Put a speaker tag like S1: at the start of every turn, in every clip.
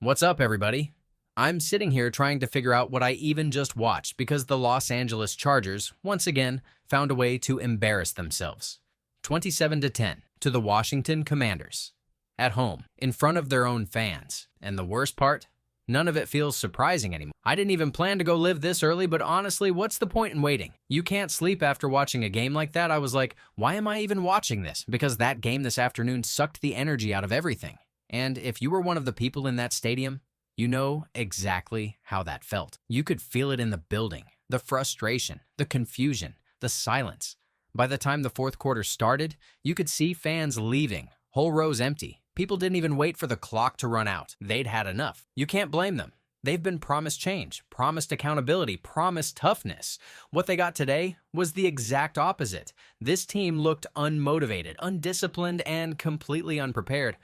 S1: What's up, everybody? I'm sitting here trying to figure out what I even just watched because the Los Angeles Chargers, once again, found a way to embarrass themselves. 27-10 to the Washington Commanders. At home, in front of their own fans. And the worst part? None of it feels surprising anymore. I didn't even plan to go live this early, but honestly, what's the point in waiting? You can't sleep after watching a game like that. I was like, why am I even watching this? Because that game this afternoon sucked the energy out of everything. And if you were one of the people in that stadium, you know exactly how that felt. You could feel it in the building, the frustration, the confusion, the silence. By the time the fourth quarter started, you could see fans leaving, whole rows empty. People didn't even wait for the clock to run out. They'd had enough. You can't blame them. They've been promised change, promised accountability, promised toughness. What they got today was the exact opposite. This team looked unmotivated, undisciplined, and completely unprepared.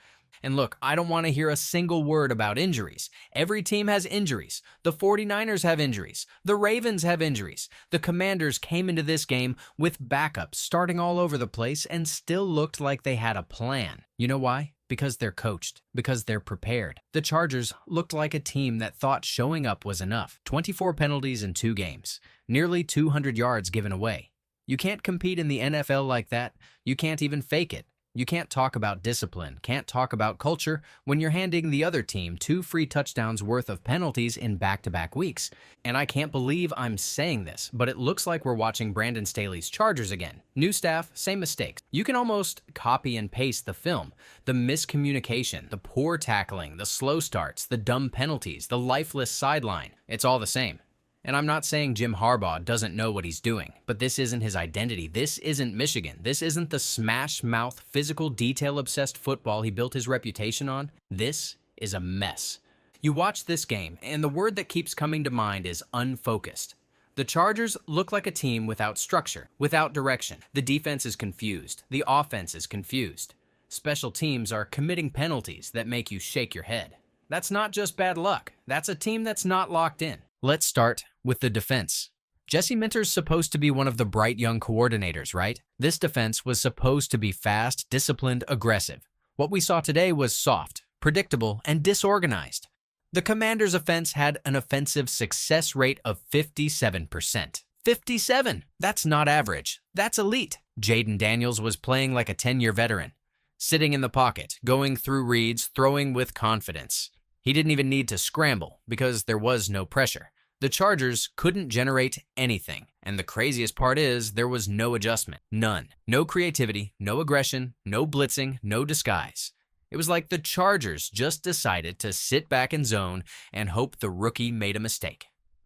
S1: And look, I don't want to hear a single word about injuries. Every team has injuries. The 49ers have injuries. The Ravens have injuries. The Commanders came into this game with backups starting all over the place and still looked like they had a plan. You know why? Because they're coached. Because they're prepared. The Chargers looked like a team that thought showing up was enough. 24 penalties in 2 games. Nearly 200 yards given away. You can't compete in the NFL like that. You can't even fake it. You can't talk about discipline, can't talk about culture when you're handing the other team 2 free touchdowns worth of penalties in back-to-back weeks. And I can't believe I'm saying this, but it looks like we're watching Brandon Staley's Chargers again. New staff, same mistakes. You can almost copy and paste the film. The miscommunication, the poor tackling, the slow starts, the dumb penalties, the lifeless sideline. It's all the same. And I'm not saying Jim Harbaugh doesn't know what he's doing, but this isn't his identity. This isn't Michigan. This isn't the smash-mouth, physical, detail-obsessed football he built his reputation on. This is a mess. You watch this game, and the word that keeps coming to mind is unfocused. The Chargers look like a team without structure, without direction. The defense is confused. The offense is confused. Special teams are committing penalties that make you shake your head. That's not just bad luck. That's a team that's not locked in. Let's start with the defense. Jesse Minter's supposed to be one of the bright young coordinators, right? This defense was supposed to be fast, disciplined, aggressive. What we saw today was soft, predictable, and disorganized. The Commanders' offense had an offensive success rate of 57%. 57! That's not average. That's elite. Jayden Daniels was playing like a 10-year veteran, sitting in the pocket, going through reads, throwing with confidence. He didn't even need to scramble because there was no pressure. The Chargers couldn't generate anything, and the craziest part is there was no adjustment. None. No creativity, no aggression, no blitzing, no disguise. It was like the Chargers just decided to sit back in zone and hope the rookie made a mistake.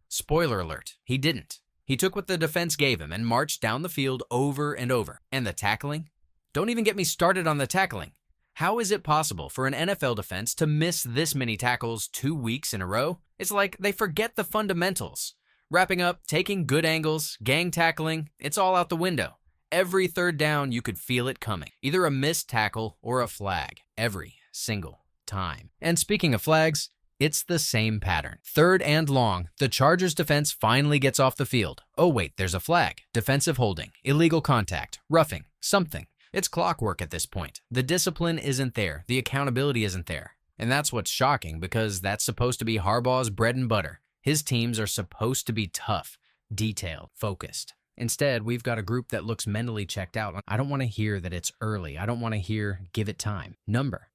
S1: Spoiler alert, he didn't. He took what the defense gave him and marched down the field over and over. And the tackling? Don't even get me started on the tackling. How is it possible for an NFL defense to miss this many tackles 2 weeks in a row? It's like they forget the fundamentals. Wrapping up, taking good angles, gang tackling, it's all out the window. Every third down, you could feel it coming. Either a missed tackle or a flag. Every single time. And speaking of flags, it's the same pattern. 3rd and long, the Chargers defense finally gets off the field. Oh wait, there's a flag. Defensive holding, illegal contact, roughing, something. It's clockwork at this point. The discipline isn't there. The accountability isn't there. And that's what's shocking because that's supposed to be Harbaugh's bread and butter. His teams are supposed to be tough, detailed, focused. Instead, we've got a group that looks mentally checked out. I don't want to hear that it's early. I don't want to hear give it time.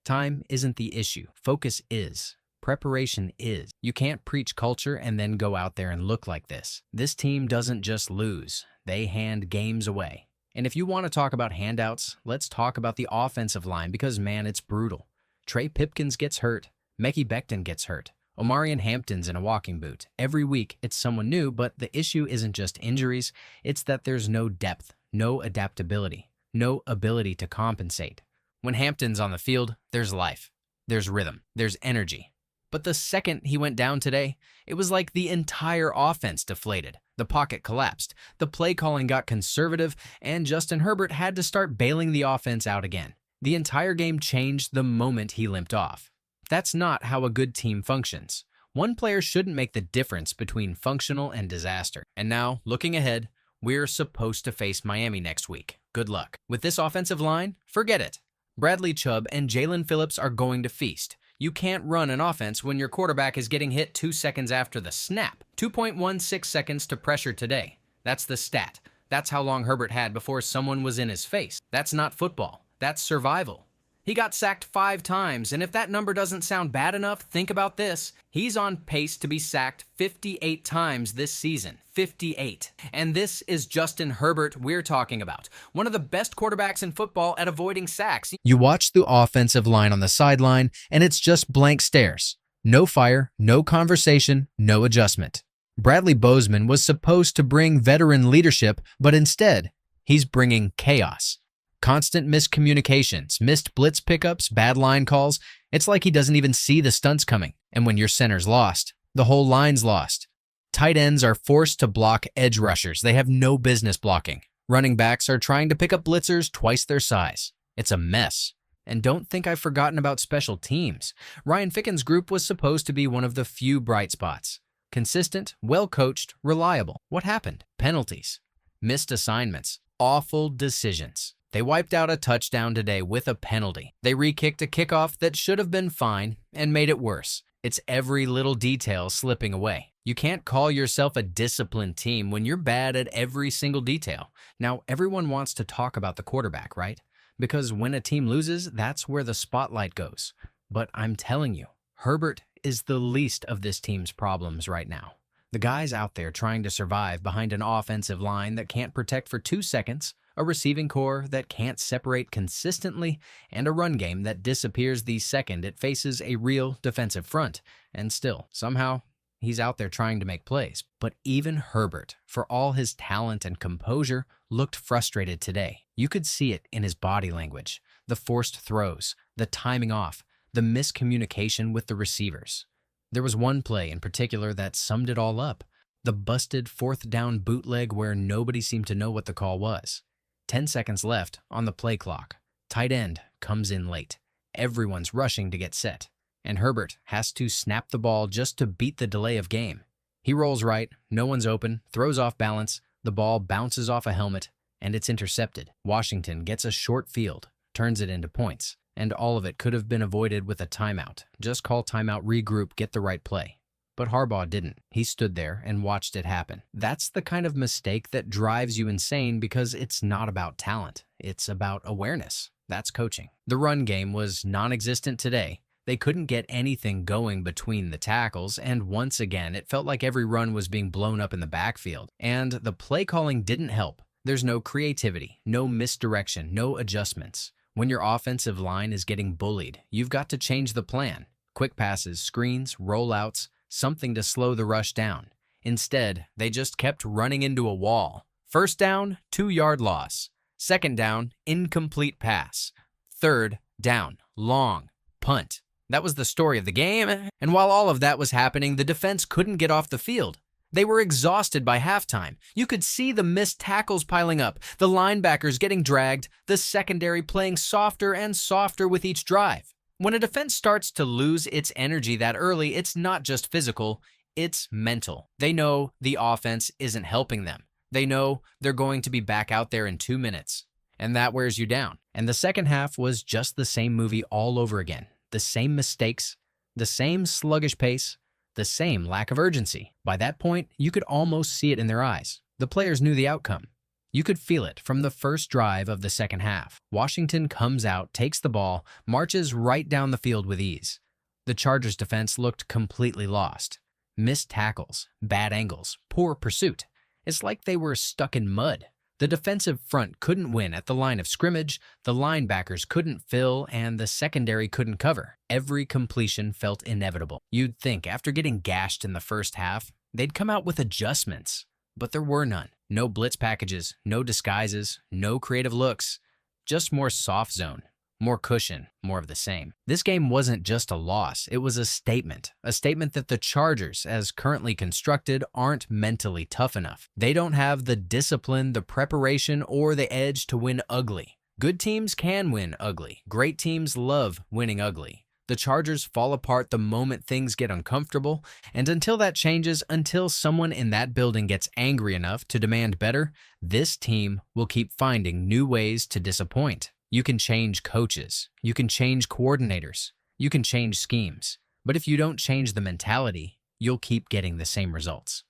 S1: Time isn't the issue. Focus is. Preparation is. You can't preach culture and then go out there and look like this. This team doesn't just lose. They hand games away. And if you want to talk about handouts, let's talk about the offensive line because, man, it's brutal. Trey Pipkins gets hurt. Mekhi Becton gets hurt. Omarion Hampton's in a walking boot. Every week, it's someone new, but the issue isn't just injuries. It's that there's no depth, no adaptability, no ability to compensate. When Hampton's on the field, there's life. There's rhythm. There's energy. But the second he went down today, it was like the entire offense deflated. The pocket collapsed, the play calling got conservative, and Justin Herbert had to start bailing the offense out again. The entire game changed the moment he limped off. That's not how a good team functions. One player shouldn't make the difference between functional and disaster. And now, looking ahead, we're supposed to face Miami next week. Good luck. With this offensive line, forget it. Bradley Chubb and Jalen Phillips are going to feast. You can't run an offense when your quarterback is getting hit 2 seconds after the snap. 2.16 seconds to pressure today. That's the stat. That's how long Herbert had before someone was in his face. That's not football. That's survival. He got sacked 5 times, and if that number doesn't sound bad enough, think about this. He's on pace to be sacked 58 times this season. 58. And this is Justin Herbert we're talking about. One of the best quarterbacks in football at avoiding sacks. You watch the offensive line on the sideline, and it's just blank stares. No fire, no conversation, no adjustment. Bradley Bozeman was supposed to bring veteran leadership, but instead, he's bringing chaos. Constant miscommunications, missed blitz pickups, bad line calls. It's like he doesn't even see the stunts coming. And when your center's lost, the whole line's lost. Tight ends are forced to block edge rushers they have no business blocking. Running backs are trying to pick up blitzers twice their size. It's a mess. And don't think I've forgotten about special teams. Ryan Ficken's group was supposed to be one of the few bright spots. Consistent, well-coached, reliable. What happened? Penalties. Missed assignments. Awful decisions. They wiped out a touchdown today with a penalty. They re-kicked a kickoff that should have been fine and made it worse. It's every little detail slipping away. You can't call yourself a disciplined team when you're bad at every single detail. Now, everyone wants to talk about the quarterback, right? Because when a team loses, that's where the spotlight goes. But I'm telling you, Herbert is the least of this team's problems right now. The guy's out there trying to survive behind an offensive line that can't protect for 2 seconds, a receiving core that can't separate consistently, and a run game that disappears the second it faces a real defensive front. And still, somehow, he's out there trying to make plays. But even Herbert, for all his talent and composure, looked frustrated today. You could see it in his body language, the forced throws, the timing off, the miscommunication with the receivers. There was one play in particular that summed it all up. The busted 4th down bootleg where nobody seemed to know what the call was. 10 seconds left on the play clock. Tight end comes in late. Everyone's rushing to get set. And Herbert has to snap the ball just to beat the delay of game. He rolls right, no one's open, throws off balance, the ball bounces off a helmet, and it's intercepted. Washington gets a short field, turns it into points, and all of it could have been avoided with a timeout. Just call timeout, regroup, get the right play. But Harbaugh didn't. He stood there and watched it happen. That's the kind of mistake that drives you insane because it's not about talent. It's about awareness. That's coaching. The run game was non-existent today. They couldn't get anything going between the tackles, and once again, it felt like every run was being blown up in the backfield. And the play calling didn't help. There's no creativity, no misdirection, no adjustments. When your offensive line is getting bullied, you've got to change the plan. Quick passes, screens, rollouts, something to slow the rush down. Instead, they just kept running into a wall. 1st down, 2-yard loss. 2nd down, incomplete pass. 3rd down, long punt. That was the story of the game. And while all of that was happening, the defense couldn't get off the field. They were exhausted by halftime. You could see the missed tackles piling up, the linebackers getting dragged, the secondary playing softer and softer with each drive. When a defense starts to lose its energy that early, it's not just physical, it's mental. They know the offense isn't helping them. They know they're going to be back out there in 2 minutes. And that wears you down. And the second half was just the same movie all over again. The same mistakes, the same sluggish pace, the same lack of urgency. By that point, you could almost see it in their eyes. The players knew the outcome. You could feel it from the first drive of the second half. Washington comes out, takes the ball, marches right down the field with ease. The Chargers' defense looked completely lost. Missed tackles, bad angles, poor pursuit. It's like they were stuck in mud. The defensive front couldn't win at the line of scrimmage, the linebackers couldn't fill, and the secondary couldn't cover. Every completion felt inevitable. You'd think after getting gashed in the first half, they'd come out with adjustments. But there were none. No blitz packages, no disguises, no creative looks. Just more soft zone, more cushion, more of the same. This game wasn't just a loss, it was a statement that the Chargers, as currently constructed, aren't mentally tough enough. They don't have the discipline, the preparation, or the edge to win ugly. Good teams can win ugly. Great teams love winning ugly. The Chargers fall apart the moment things get uncomfortable, and until that changes, until someone in that building gets angry enough to demand better, this team will keep finding new ways to disappoint. You can change coaches. You can change coordinators. You can change schemes, but if you don't change the mentality, you'll keep getting the same results.